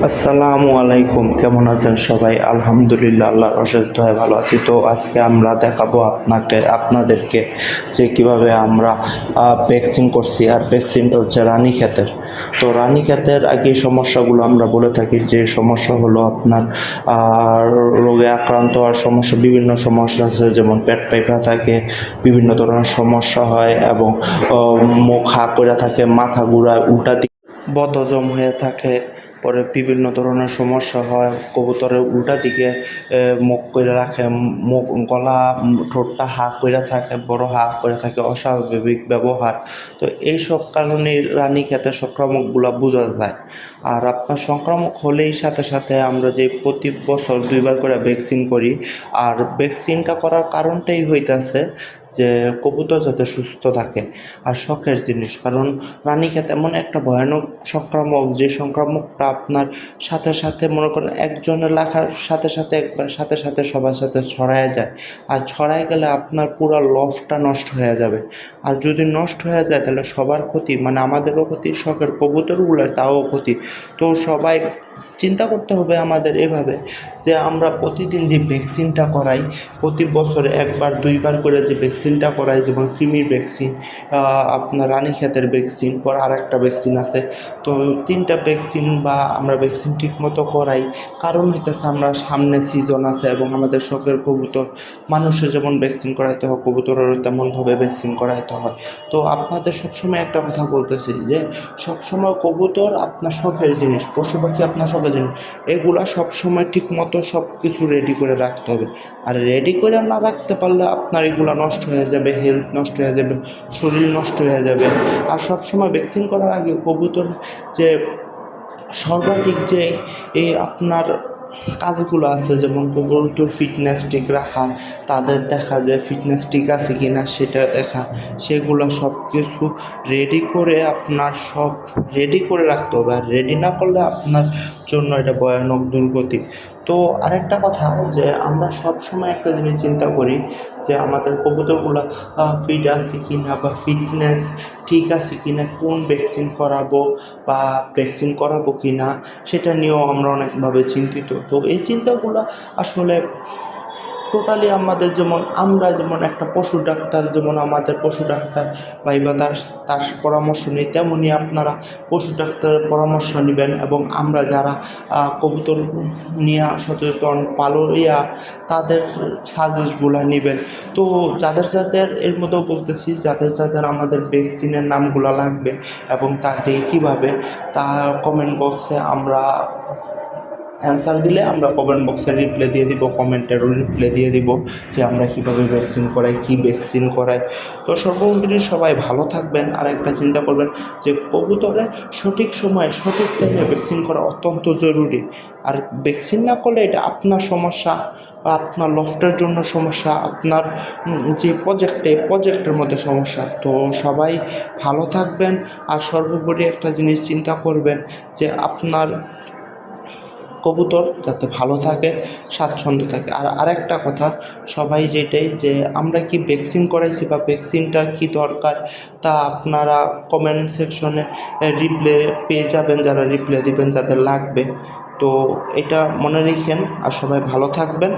আসসালামু আলাইকুম, কেমন আছেন সবাই? আলহামদুলিল্লাহ, আল্লাহর অশেষ দয়ায় ভালো আছি। তো আজকে আমরা দেখাবো আপনাদেরকে যে কিভাবে আমরা ভ্যাকসিন করছি। আর ভ্যাকসিনটা হচ্ছে রানীক্ষেতের। তো রানীক্ষেতের আগে সমস্যাগুলো আমরা বলে থাকি, যে সমস্যা হলো আপনার রোগে আক্রান্ত হওয়ার সমস্যা। বিভিন্ন সমস্যা আছে, যেমন পেট পাইপা থাকে, বিভিন্ন ধরনের সমস্যা হয়, এবং মুখ হা করে থাকে, মাথা ঘুরায়, উল্টা দিকে বদহজম হয়ে থাকে। পরে বিভিন্ন ধরনের সমস্যা হয়, কবুতরের উল্টা দিকে মুখ করে রাখে, মুখ গলা ঠোঁটটা হা করে থাকে, বড় হা করে থাকে, অস্বাভাবিক ব্যবহার। তো এইসব কারণে রানীক্ষেতের সংক্রামকগুলো বোঝা যায়। আর আপনার সংক্রামক হলেই সাথে সাথে আমরা যে প্রতি বছর 2বার করে ভ্যাকসিন করি। আর ভ্যাকসিনটা করার কারণটাই হইতেছে যে কবুতর যাতে সুস্থ থাকে। আর শখের জিনিস, কারণ রানীক্ষেত এমন একটা ভয়ানক সংক্রামক, যে সংক্রামকটা আপনার সাথে সাথে মনে করেন একজনের লাখার সাথে সাথে একবার সাথে সাথে সবার সাথে ছড়ায় যায়। আর ছড়ায় গেলে আপনার পুরো লফটা নষ্ট হয়ে যাবে। আর যদি নষ্ট হয়ে যায় তাহলে সবার ক্ষতি, মানে আমাদেরও ক্ষতি, শখের কবুতরগুলোর তাও ক্ষতি। তো সবাই চিন্তা করতে হবে আমাদের এভাবে, যে আমরা প্রতিদিন যে ভ্যাকসিনটা করাই, প্রতি বছরে 1-2বার করে যে ভ্যাকসিনটা করাই, যেমন কৃমির ভ্যাকসিন, আপনার রানীক্ষেতের ভ্যাকসিন, পর আরেকটা ভ্যাকসিন আছে। তো 3টা ভ্যাকসিন বা আমরা ভ্যাকসিন ঠিক মতো করাই। কারণ হইতেছে আমরা সামনে সিজন আছে, এবং আমাদের শখের কবুতর, মানুষের যেমন ভ্যাকসিন করাইতে হয় কবুতরেরও তেমনভাবে ভ্যাকসিন করাইতে হয়। তো আপনাদের সবসময় একটা কথা বলতেছি, যে সবসময় কবুতর আপনার শখের জিনিস, পশু পাখি আপনার শখের জিনিস, এগুলা সবসময় ঠিক মতো সব কিছু রেডি করে রাখতে হবে। আর রেডি করে না রাখতে পারলে আপনার এগুলা নষ্ট হয়ে যাবে, হেলথ নষ্ট হয়ে যাবে, শরীর নষ্ট হয়ে যাবে। আর সবসময় ভ্যাকসিন করার আগে কবুতর যে সর্বাধিক যে এই আপনার কাজগুলো আছে, যেমন কবুতর ফিটনেস ঠিক রাখা, তাদের দেখা যায় ফিটনেস ঠিক আছে কি না সেটা দেখা, সেগুলো সব কিছু রেডি করে আপনার সব রেডি করে রাখতে হবে। আর রেডি না করলে আপনার জন্য এটা ভয়ানক দুর্গতি। তো আরেকটা কথা, যে আমরা সব সময় একটা জিনিস চিন্তা করি, যে আমাদের কবুতরগুলো ফিট আছে কি না, বা ফিটনেস ঠিক আছে কি না, কোন ভ্যাকসিন করাবো বা ভ্যাকসিন করাবো কি না, সেটা নিয়েও আমরা অনেকভাবে চিন্তিত। তো এই চিন্তাগুলো আসলে টোটালি আমাদের, যেমন আমরা যেমন একটা পশু ডাক্তার, যেমন আমাদের পশু ডাক্তার বা তার তার পরামর্শ নিই, তেমনই আপনারা পশু ডাক্তারের পরামর্শ নেবেন। এবং আমরা যারা কবুতর নিয়ে সচেতন পালইয়া, তাদের সাজেস্টগুলো নেবেন। তো যাদের যাদের এর মধ্যেও বলতেছি, যাদের যাদের আমাদের ভ্যাকসিনের নামগুলো লাগবে এবং তা দিয়ে কীভাবে, তা কমেন্ট বক্সে আমরা অ্যান্সার দিলে আমরা কমেন্ট বক্সে রিপ্লাই দিয়ে দিব, কমেন্টেরও রিপ্লাই দিয়ে দিব, যে আমরা কীভাবে ভ্যাকসিন করাই, কী ভ্যাকসিন করাই। তো সর্বোপরি সবাই ভালো থাকবেন। আর একটা চিন্তা করবেন, যে কবুতরের সঠিক সময়ে সঠিক টাইমে ভ্যাকসিন করা অত্যন্ত জরুরি। আর ভ্যাকসিন না করলে এটা আপনার সমস্যা, বা আপনার লফটের জন্য সমস্যা, আপনার যে প্রজেক্টের মধ্যে সমস্যা। তো সবাই ভালো থাকবেন। আর সর্বোপরি একটা জিনিস চিন্তা করবেন, যে আপনার কবুতর যাতে ভালো থাকে, স্বাচ্ছন্দ্য থাকে। আর আরেকটা কথা, সবাই যেটাই, যে আমরা কি ভ্যাকসিন করাইছি বা ভ্যাকসিনটার কী দরকার, তা আপনারা কমেন্ট সেকশনে রিপ্লাই পেয়ে যাবেন, যারা রিপ্লাই দিবেন যাদের লাগবে। তো এটা মনে রেখেন। আর সবাই ভালো থাকবেন।